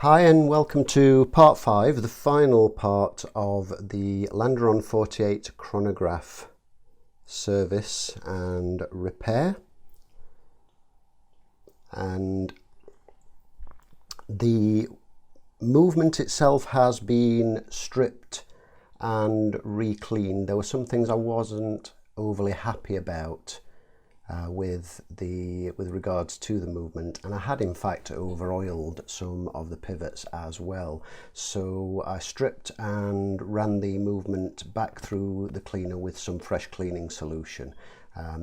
Hi and welcome to part 5, the final part of the Landeron 48 chronograph service and repair. And the movement itself has been stripped and re-cleaned. There were some things I wasn't overly happy about with regards to the movement, and I had in fact over oiled some of the pivots as well, so I stripped and ran the movement back through the cleaner with some fresh cleaning solution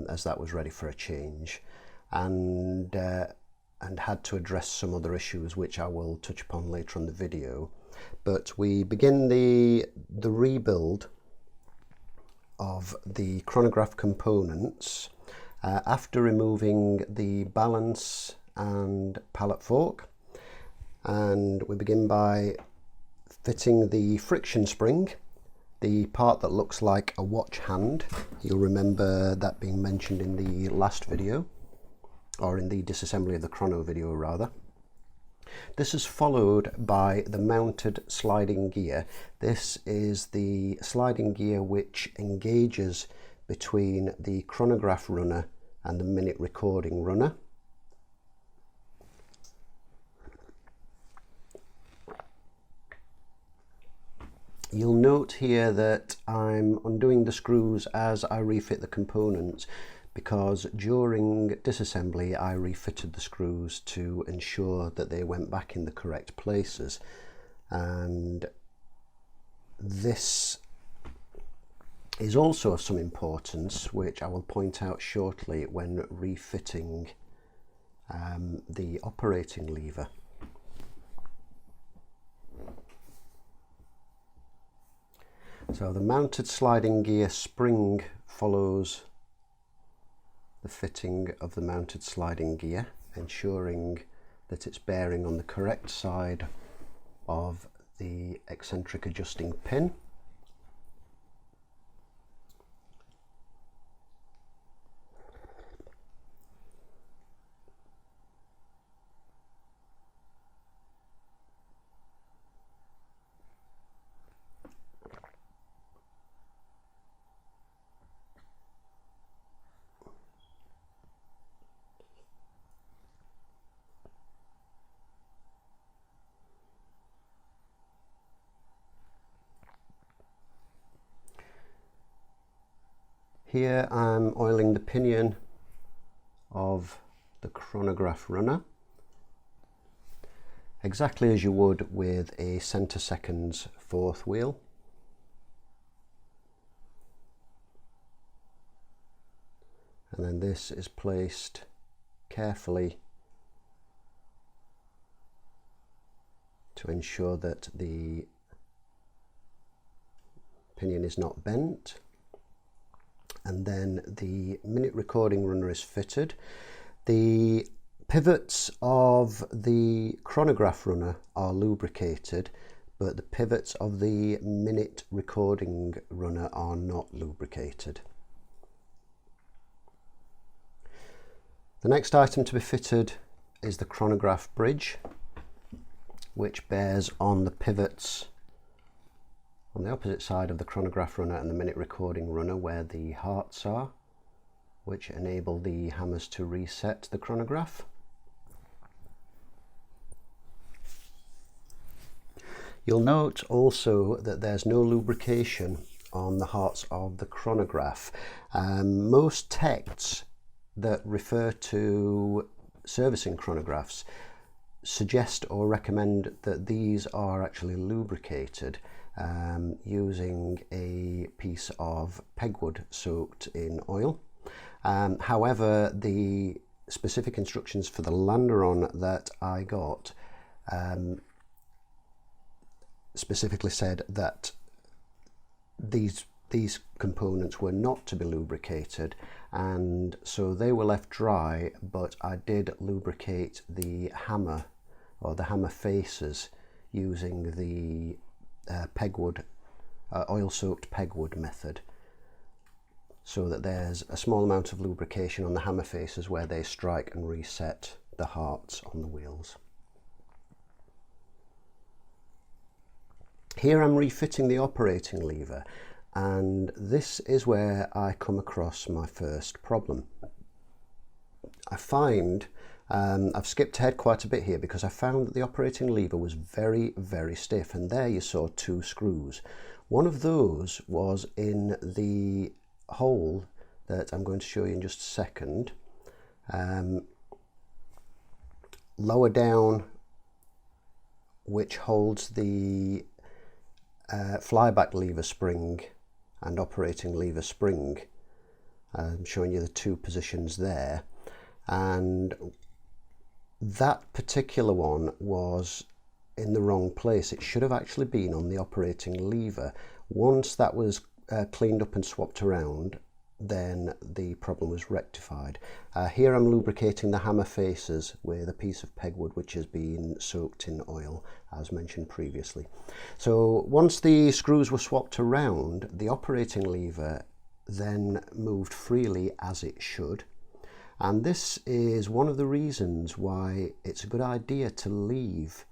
as that was ready for a change, and had to address some other issues which I will touch upon later on the video. But we begin the rebuild of the chronograph components after removing the balance and pallet fork, and we begin by fitting the friction spring, the part that looks like a watch hand. You'll remember that being mentioned in the last video, or in the disassembly of the chrono video rather. This is followed by the mounted sliding gear. This is the sliding gear which engages between the chronograph runner and the minute recording runner. You'll note here that I'm undoing the screws as I refit the components, because during disassembly I refitted the screws to ensure that they went back in the correct places, and this is also of some importance, which I will point out shortly when refitting the operating lever. So the mounted sliding gear spring follows the fitting of the mounted sliding gear, ensuring that it's bearing on the correct side of the eccentric adjusting pin. Here I'm oiling the pinion of the chronograph runner, exactly as you would with a centre seconds fourth wheel. And then this is placed carefully to ensure that the pinion is not bent. And then the minute recording runner is fitted. The pivots of the chronograph runner are lubricated, but the pivots of the minute recording runner are not lubricated. The next item to be fitted is the Chronograph Bridge, which bears on the pivots on the opposite side of the chronograph runner and the minute recording runner, where the hearts are, which enable the hammers to reset the chronograph. You'll note also that there's no lubrication on the hearts of the chronograph. Most texts that refer to servicing chronographs suggest or recommend that these are actually lubricated using a piece of pegwood soaked in oil. However, the specific instructions for the Landeron that I got specifically said that these components were not to be lubricated, and so they were left dry, but I did lubricate the hammer, or the hammer faces, using the pegwood, oil-soaked pegwood method, so that there's a small amount of lubrication on the hammer faces where they strike and reset the hearts on the wheels. Here I'm refitting the operating lever, and this is where I come across my first problem. I find, I've skipped ahead quite a bit here because I found that the operating lever was very, very stiff, and there you saw two screws. One of those was in the hole that I'm going to show you in just a second. Lower down, which holds the flyback lever spring and operating lever spring. I'm showing you the two positions there, and that particular one was in the wrong place. It should have actually been on the operating lever. Once that was cleaned up and swapped around, then the problem was rectified. Here I'm lubricating the hammer faces with a piece of pegwood which has been soaked in oil, as mentioned previously. So once the screws were swapped around, the operating lever then moved freely as it should. And this is one of the reasons why it's a good idea to leave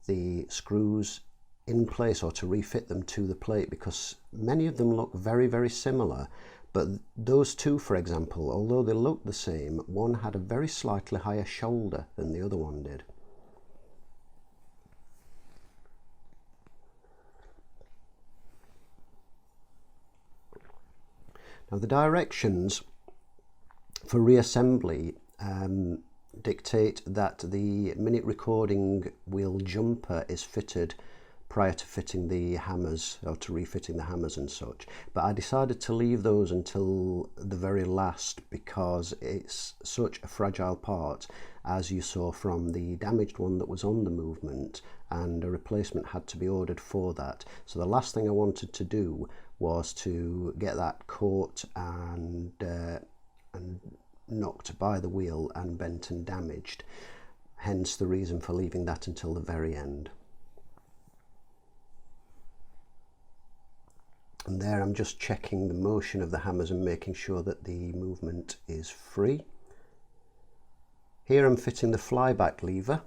the screws in place or to refit them to the plate, because many of them look very, very similar. But those two, for example, although they look the same, one had a very slightly higher shoulder than the other one did. Now the directions for reassembly dictate that the minute recording wheel jumper is fitted prior to fitting the hammers, or to refitting the hammers and such, but I decided to leave those until the very last because it's such a fragile part, as you saw from the damaged one that was on the movement, and a replacement had to be ordered for that. So the last thing I wanted to do was to get that caught and knocked by the wheel and bent and damaged, hence the reason for leaving that until the very end. And there I'm just checking the motion of the hammers and making sure that the movement is free. Here I'm fitting the flyback lever,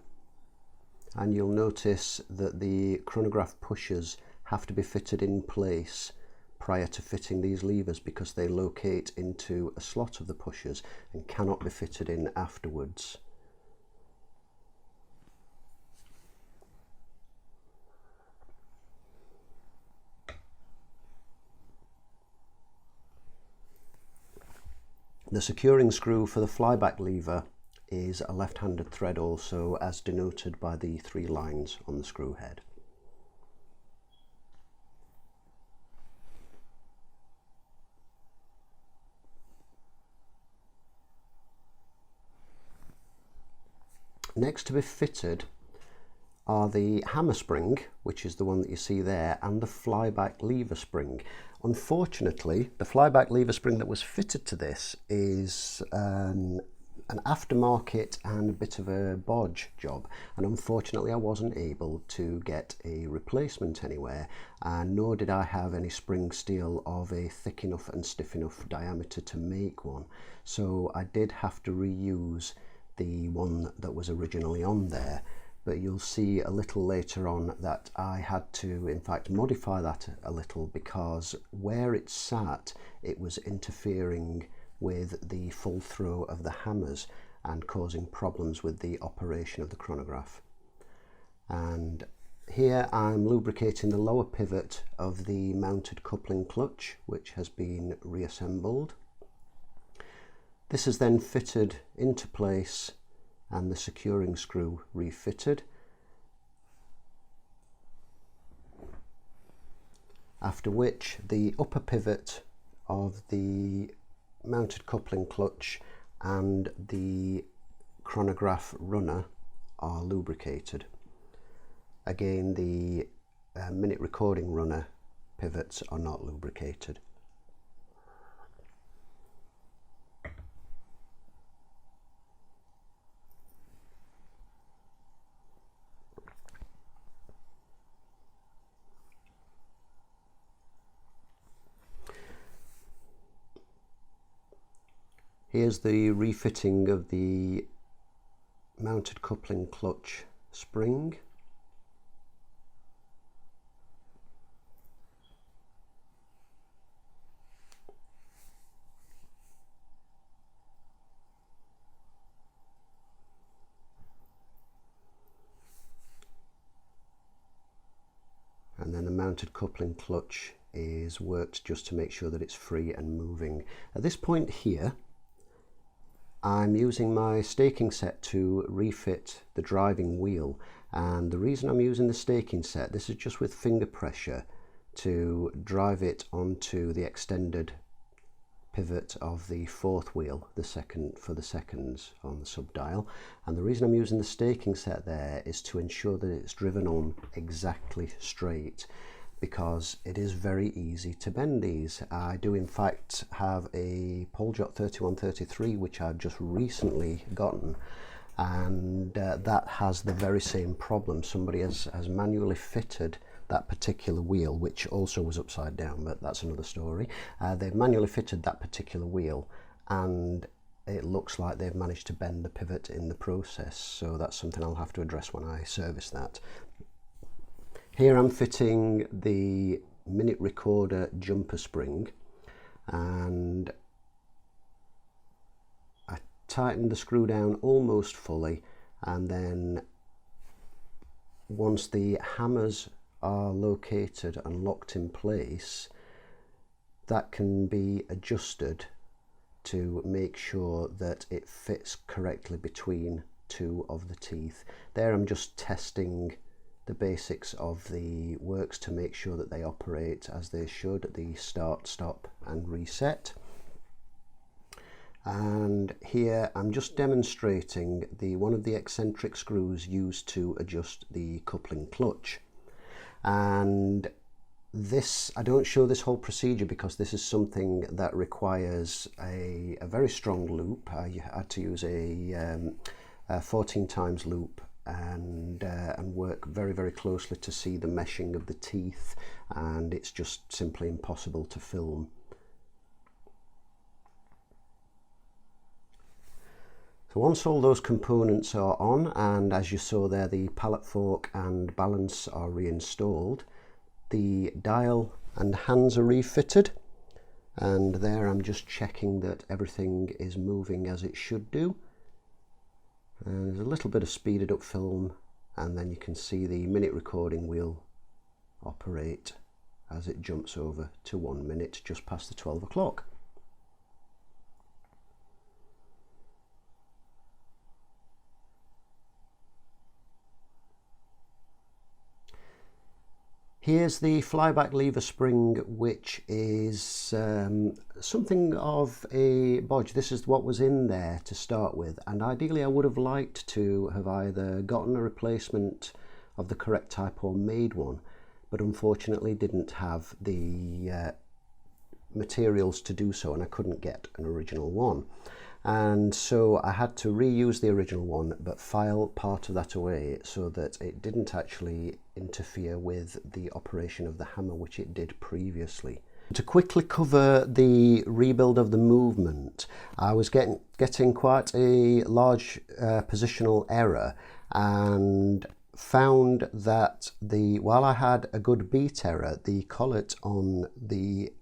and you'll notice that the chronograph pushers have to be fitted in place prior to fitting these levers because they locate into a slot of the pushers and cannot be fitted in afterwards. The securing screw for the flyback lever is a left-handed thread also, as denoted by the 3 lines on the screw head. Next to be fitted are the hammer spring, which is the one that you see there, and the flyback lever spring. Unfortunately, the flyback lever spring that was fitted to this is an aftermarket and a bit of a bodge job, and unfortunately I wasn't able to get a replacement anywhere, and nor did I have any spring steel of a thick enough and stiff enough diameter to make one. So I did have to reuse the one that was originally on there. But you'll see a little later on that I had to in fact modify that a little, because where it sat it was interfering with the full throw of the hammers and causing problems with the operation of the chronograph. And here I'm lubricating the lower pivot of the mounted coupling clutch, which has been reassembled. This is then fitted into place and the securing screw refitted. After which the upper pivot of the mounted coupling clutch and the chronograph runner are lubricated. Again, the minute recording runner pivots are not lubricated. Here's the refitting of the mounted coupling clutch spring. mounted coupling clutch is worked just to make sure that it's free and moving. At this point here, I'm using my staking set to refit the driving wheel, and the reason I'm using the staking set, this is just with finger pressure to drive it onto the extended pivot of the fourth wheel, for the seconds on the subdial. And the reason I'm using the staking set there is to ensure that it's driven on exactly straight, because it is very easy to bend these. I do in fact have a Poljot 3133 which I've just recently gotten, and that has the very same problem. Somebody has manually fitted that particular wheel, which also was upside down, but that's another story. They've manually fitted that particular wheel, and it looks like they've managed to bend the pivot in the process, so that's something I'll have to address when I service that. Here I'm fitting the minute recorder jumper spring, and I tightened the screw down almost fully, and then once the hammers are located and locked in place, that can be adjusted to make sure that it fits correctly between two of the teeth. There I'm just testing the basics of the works to make sure that they operate as they should, the start, stop and reset. And here I'm just demonstrating one of the eccentric screws used to adjust the coupling clutch. And this, I don't show this whole procedure because this is something that requires a very strong loop. I had to use a 14 times loop and work very closely to see the meshing of the teeth, and it's just simply impossible to film. So once all those components are on, and as you saw there, the pallet fork and balance are reinstalled, the dial and hands are refitted, and there I'm just checking that everything is moving as it should do. And there's a little bit of speeded up film, and then you can see the minute recording wheel operate as it jumps over to 1 minute just past the 12 o'clock. Here's the flyback lever spring, which is something of a bodge. This is what was in there to start with, and ideally I would have liked to have either gotten a replacement of the correct type or made one, but unfortunately didn't have the materials to do so, and I couldn't get an original one. And so I had to reuse the original one, but file part of that away so that it didn't actually interfere with the operation of the hammer, which it did previously. To quickly cover the rebuild of the movement, I was getting quite a large positional error, and found that while I had a good beat error, the collet on the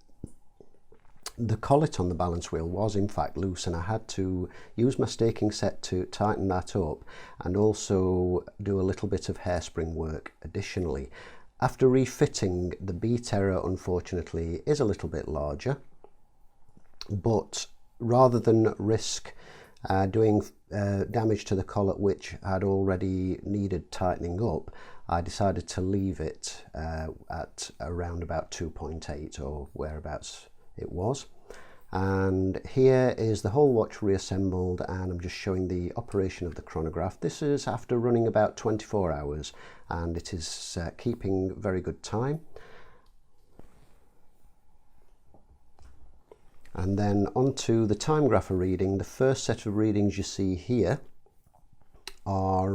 collet on the balance wheel was in fact loose, and I had to use my staking set to tighten that up and also do a little bit of hairspring work additionally. After refitting, the beat error unfortunately is a little bit larger, but rather than risk doing damage to the collet which had already needed tightening up, I decided to leave it at around about 2.8 or whereabouts it was. And here is the whole watch reassembled, and I'm just showing the operation of the chronograph. This is after running about 24 hours, and it is keeping very good time. And then onto the time grapher reading. The first set of readings you see here are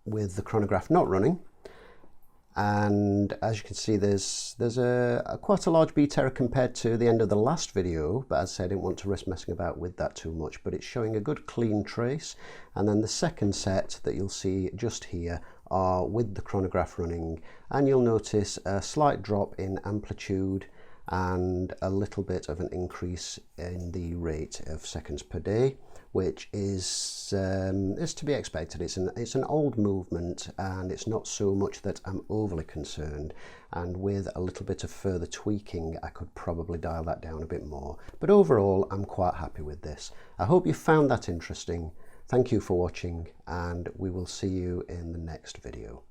with the chronograph not running. And as you can see, there's quite a large beat error compared to the end of the last video, but as I said, I didn't want to risk messing about with that too much, but it's showing a good clean trace. And then the second set that you'll see just here are with the chronograph running, and you'll notice a slight drop in amplitude and a little bit of an increase in the rate of seconds per day, which is to be expected. It's an old movement, and it's not so much that I'm overly concerned, and with a little bit of further tweaking I could probably dial that down a bit more, but overall I'm quite happy with this. I hope you found that interesting. Thank you for watching, and we will see you in the next video.